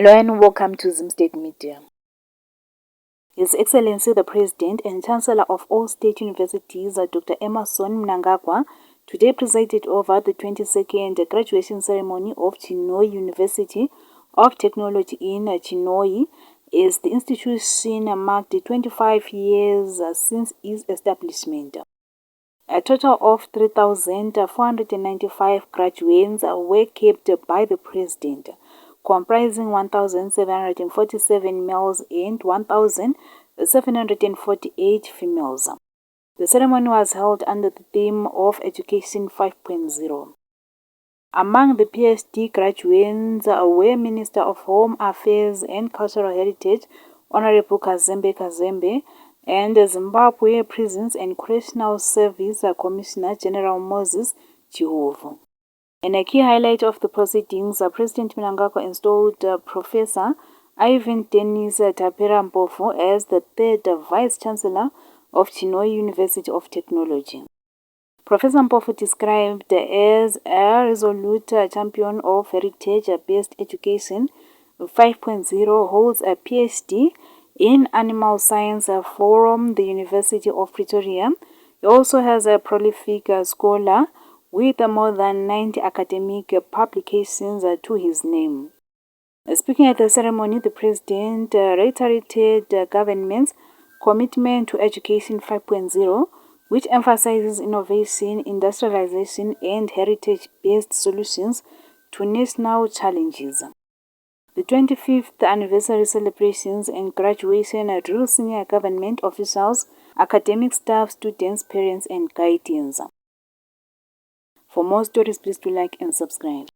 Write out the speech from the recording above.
Hello and welcome to Zim State Media. His Excellency the President and Chancellor of all state universities, Dr. Emmerson Mnangagwa, today presided over the 22nd graduation ceremony of Chinhoyi University of Technology in Chinhoyi, as the institution marked 25 years since its establishment. A total of 3,495 graduates were kept by the President, comprising 1,747 males and 1,748 females. The ceremony was held under the theme of Education 5.0. Among the PhD graduates were Minister of Home Affairs and Cultural Heritage, Honorable Kazembe Kazembe, and Zimbabwe Prisons and Correctional Service Commissioner General Moses Chihovu. In a key highlight of the proceedings, President Mnangagwa installed Professor Ivan Dennis Tapera Mpofu as the third Vice-Chancellor of Chinhoyi University of Technology. Professor Mpofu, described as a resolute champion of heritage-based education 5.0, holds a PhD in Animal Science from the University of Pretoria. He also has a prolific scholar with more than 90 academic publications to his name. Speaking at the ceremony, the President reiterated the government's commitment to Education 5.0, which emphasizes innovation, industrialization, and heritage-based solutions to national challenges. The 25th anniversary celebrations and graduation drew senior government officials, academic staff, students, parents, and guardians. For more stories, please do like and subscribe.